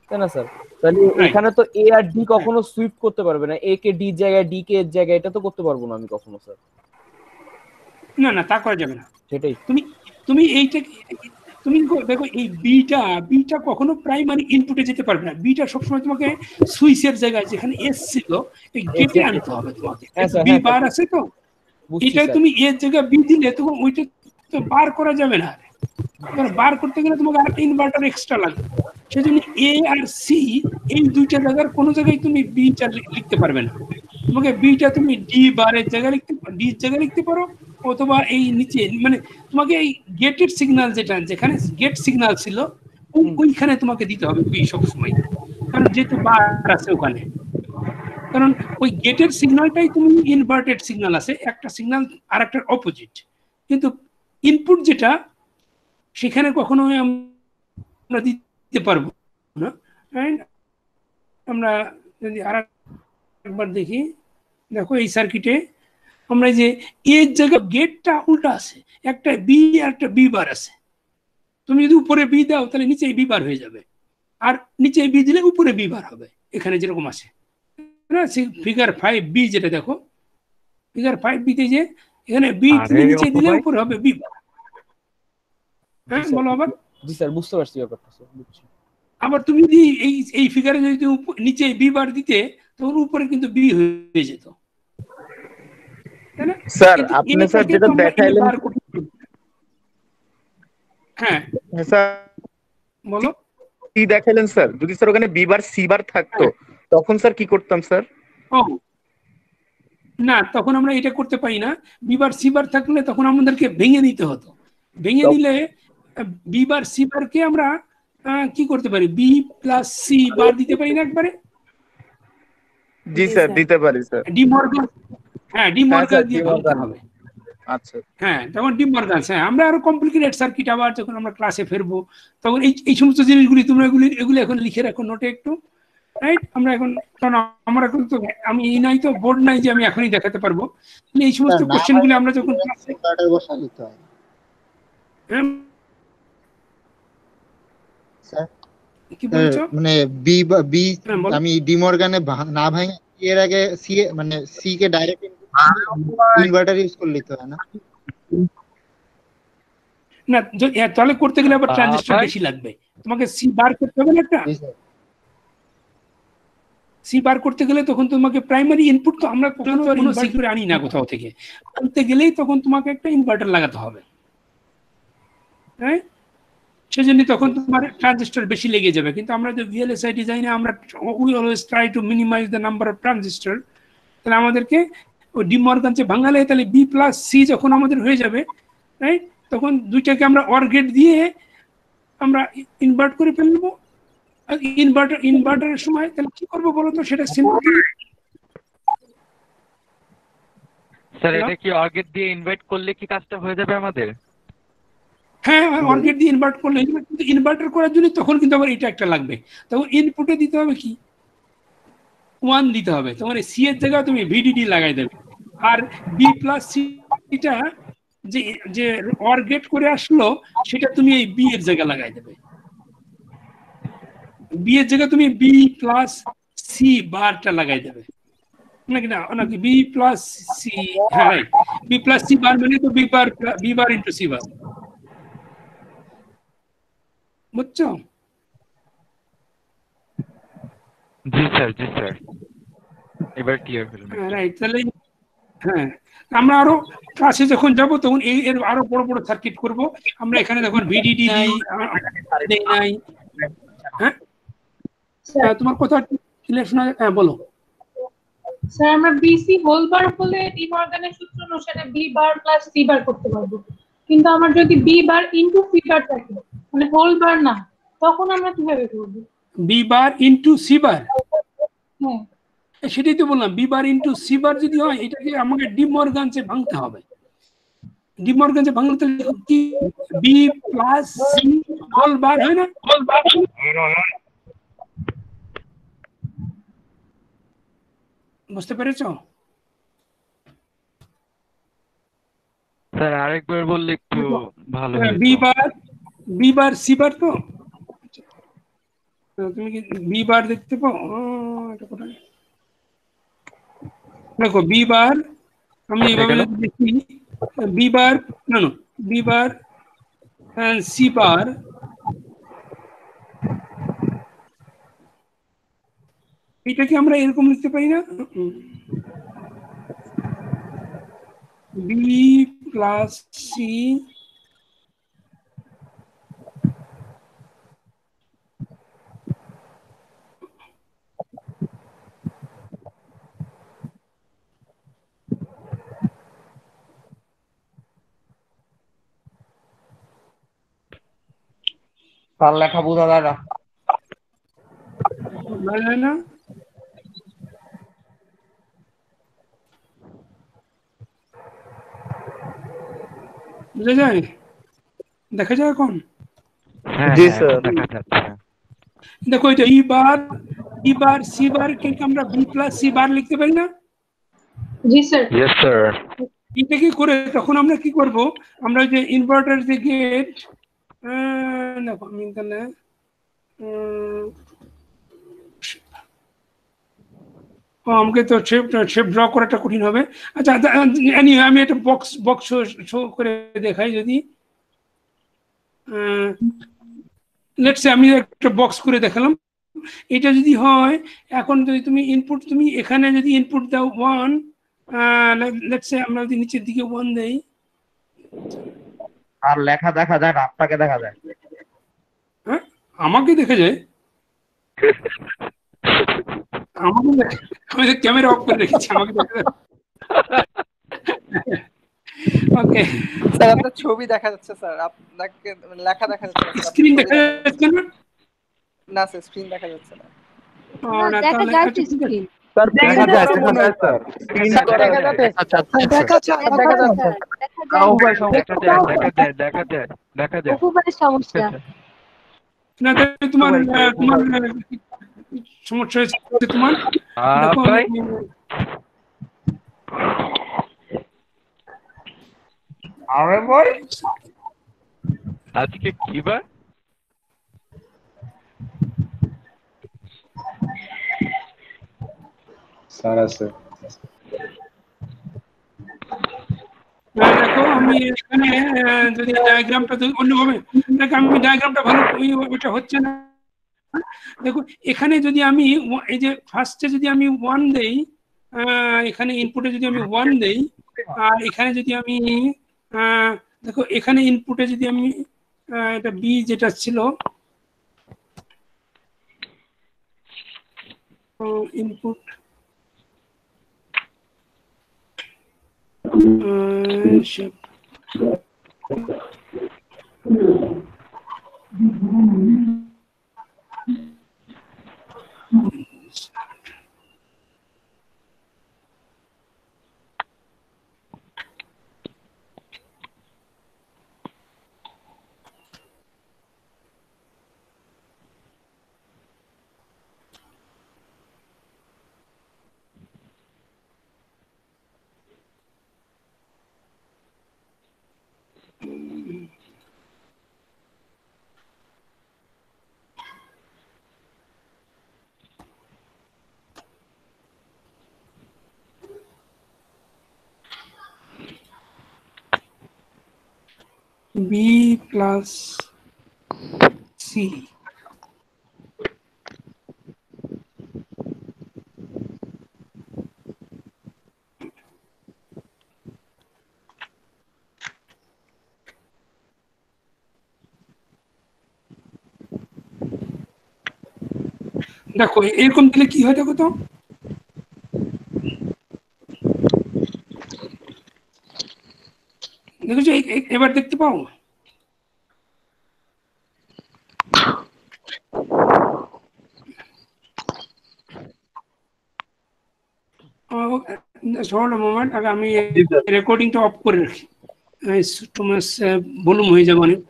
তাই না স্যার? তাহলে এখানে তো এ আর ডি কখনো সুইপ করতে পারবে না, এ কে ডি জায়গায় ডি কে এর জায়গায়, এটা তো করতে পারবো না আমি কখনো স্যার। না না তা করা যাবে না। সেটাই তুমি এইটা তুমি দেখো, এই বিটা কখনো প্রাইমারি ইনপুটে যেতে পারবে না। বিটা সবসময় তোমাকে সুইচের জায়গায় যেখানে এস ছিল এই গেটে আনতে হবে তোমাকে। বি বার আছে তো, এটা তুমি এর জায়গায় বি দিলে তখন ওইটা তো বার করা যাবে না। বার করতে গেলে তোমাকে আরেকটা ইনভার্টার এক্সট্রা লাগবে। সেজন্য এ আর সি এই দুইটা জায়গার কোনো জায়গায় তুমি বিটা লিখতে পারবে না। তোমাকে বিটা তুমি ডি বারের জায়গায় লিখতে পারো, অথবা এই নিচে মানে তোমাকে এই গেটের সিগন্যাল যেখানে গেট সিগন্যাল ছিল ওইখানে তোমাকে দিতে হবে বি সবসময়, কারণ যেহেতু বার আছে ওখানে। কারণ ওই গেটের সিগন্যালটাই তুমি ইনভার্টেড সিগন্যাল আছে, একটা সিগন্যাল আর একটার অপোজিট, কিন্তু ইনপুট যেটা সেখানে কখনো আমরা দিতে পারবো না। আমরা যদি আর একবার দেখি, দেখো এই সার্কিটে আমরা যে এর জায়গায় গেটটা উল্টা আছে, একটা বি আর একটা বি বার আছে। তুমি যদি উপরে বি দাও তাহলে নিচে বি বার হয়ে যাবে, আর নিচে বি দিলে উপরে বি বার হবে, এখানে যেরকম আছে না ফিগার 5B যেটা দেখো, ফিগার 5B তে যে এখানে বি তুমি নিচে দিলে উপরে হবে বি বার। হ্যাঁ বলো আবার। জি স্যার বুঝতে পারছি ব্যাপারটা স্যার, বুঝছি। আবার তুমি যদি এই ফিগারে যদি নিচে বি বার দিতে তখন উপরে কিন্তু বি হয়ে যেত, তাই না? স্যার আপনি স্যার যেটা দেখাইলেন, হ্যাঁ স্যার বলো কি দেখাইলেন স্যার, যদি স্যার ওখানে বি বার সি বার থাকতো তখন স্যার কি করতাম স্যার? ও না, তখন আমরা এটা করতে পারি না। বিবার সি বার থাকলে তখন আমাদেরকে ভেঙে নিতে হতো। ভেঙে নিলে বিবার সি বারকে আমরা কি করতে পারি, বি প্লাস সি বার দিতে পারি না একবারে? জি স্যার দিতে পারি স্যার। ডিমর্গান, হ্যাঁ ডিমর্গান দিয়ে বলতে হবে। আচ্ছা হ্যাঁ তখন ডিমর্গান, হ্যাঁ আমরা আরো কমপ্লিকেটেড সার্কিট আবার যখন আমরা ক্লাসে ফিরবো তখন এই সমস্ত জিনিসগুলি তোমরা এগুলি এখন লিখে রাখো নোটে একটু, রাইট? আমরা এখন, কারণ আমার এখন তো আমি এই নাই তো বোর্ড নাই যে আমি এখনই দেখাতে পারবো। এই সমস্ত কোশ্চেনগুলি আমরা যখন কি বলছো মানে বি আমি ডিমর্গানে না ভাঙে এর আগে সি মানে C K direct inverter use করে নিতে হয় না? না তাহলে করতে গেলে আবার ট্রানজিস্টর বেশি লাগবে, তোমাকে সি বার করতে হবে না একটা। সি বার করতে গেলে তখন তোমাকে প্রাইমারি ইনপুট তো আমরা কোনো সি করে আনি না কোথাও থেকে, আনতে গেলেই তখন তোমাকে একটা ইনভার্টার লাগাতে হবে, হ্যাঁ? সেজন্য তখন তোমার ট্রানজিস্টর বেশি লেগে যাবে। কিন্তু আমরা যে ভিএলএসআই ডিজাইনে আমরা we always try to minimise the number of transistor, তাহলে আমাদেরকে ওই ডিমর্গান যে ভাঙালে তাহলে বি প্লাস সি যখন আমাদের হয়ে যাবে, রাইট, তখন দুইটাকে আমরা অর গেট দিয়ে আমরা ইনভার্ট করে ফেলবো। ইনভার্টারের সময় তাহলে কি করবো বলো তো, সেটা সিম্পল। স্যার এটা কি অর গেট দিয়ে ইনভার্ট করলে কি কাজটা হয়ে যাবে আমাদের? হ্যাঁ অর গেট দিয়ে ইনভার্ট করলে, কিন্তু ইনভার্টার করার জন্য তখন কিন্তু আবার এটা একটা লাগবে, তখন ইনপুটে দিতে হবে কি 1 দিতে হবে, তোমার সি এর জায়গায় তুমি ভিডিডি লাগাই দেবে, আর বি প্লাস সিটা যে অর গেট করে আসলো সেটা তুমি এই বি এর জায়গায় লাগাই দেবে। বি এর জায়গায় তুমি বি প্লাস সি বারটা লাগাই দেবে নাকি বি প্লাস সি, হ্যাঁ right, B plus C bar মানে তো B bar into C bar, বুঝছো? জি স্যার এবার ক্লিয়ার হলো। রাইট, তাহলে হ্যাঁ আমরা আরো ক্লাসে যখন যাব তখন এর আরো বড় বড় সার্কিট করব আমরা। এখানে দেখুন ভিডিডি নাই, হ্যাঁ তোমার কথা ক্লিয়ার শোনা, হ্যাঁ বলো। স্যার আমরা বিসি হোল বার হলে ডি মর্গানের সূত্র অনুসারে B bar plus C bar করতে পারবো, কিন্তু আমার যদি B bar into C bar থাকে মানে হোল বার না, তখন আমরা কিভাবে করব? B bar into C bar, হ্যাঁ সেটাই তো বললাম, B bar into C bar যদি হয় এটাকে আমাকে ডি মর্গানসে ভাঙতে হবে। ডি মর্গানসে ভাঙলে তো কি B plus C whole bar হয় না? বুঝতে পেরেছো? স্যার আরেকবার বললে একটু ভালো বি হতো। বার সি বার তো তুমি কি বি বার দেখতে পাও? এটা কোথায়? দেখো বি বার আমি এইভাবে যদি দেখি বি বার না বি বার সি বার, এটা কি আমরা এরকম লিখতে পারি না? বি প্লাস সি তার লেখা বোঝা যায় না। না বুঝা যায়? দেখা যায় এখন? জি স্যার। দেখা যাচ্ছে। দেখো এটা ই বার সি বার কে আমরা বি প্লাস সি বার লিখতে পারি না? জি স্যার। Yes sir. এটা কি করে তখন আমরা কি করব, আমরা যে ইনভার্টার যে গেট দেখো আমি তাহলে আমাকে তো শেপ ড্র করাটা কঠিন হবে। আচ্ছা anyway, আমি একটা বক্স শো করে দেখাই যদি লেটস সে আমি একটা বক্স করে দেখালাম। এটা যদি হয় এখন যদি তুমি এখানে যদি ইনপুট দাও 1, লেটস সে আমরা যদি নিচের দিকে 1 দেই, আর লেখা দেখা যায় না, আপনাকে দেখা যায়। হ্যাঁ আমাকে দেখা যায়, আমি তো ক্যামেরা অফ করে রেখেছি, আমাকে দেখা যায়। ওকে স্যার আপনার ছবি দেখা যাচ্ছে স্যার, আপনাকে লেখা দেখা যাচ্ছে না। স্ক্রিন দেখা যাচ্ছে না? না স্যার স্ক্রিন দেখা যাচ্ছে না। দেখা যায় তো স্ক্রিন। স্যার দেখা যায় স্যার। স্ক্রিন করা দেখা যাচ্ছে। দেখা যায় দেখা যাচ্ছে দেখা যায়। বহুবারের সমস্যা। না তোমার সমস্যা হচ্ছে তোমার। দেখো ভাই আরে ভাই আজকে কি বার? স্যার আছে। দেখো আমি এখানে যদি ডায়াগ্রামটা অন্যভাবে দেখো, আমি ডায়াগ্রামটা ভালো ওইটা হচ্ছে না। দেখো এখানে যদি আমি এই যে ফার্স্টে যদি আমি 1 দেই, এখানে ইনপুটে যদি আমি 1 দেই, আর এখানে যদি আমি দেখো এখানে ইনপুটে যদি আমি এটা বি যেটা ছিল ইনপুট বি প্লাস সি। দেখো এরকম দিলে কি হয় দেখো তো, দেখেছো এবার দেখতে পাও? শোনো মোমেন্ট, আগে আমি রেকর্ডিংটা অফ করে রাখি, তোমার ভলিউম হয়ে যাবে অনেক।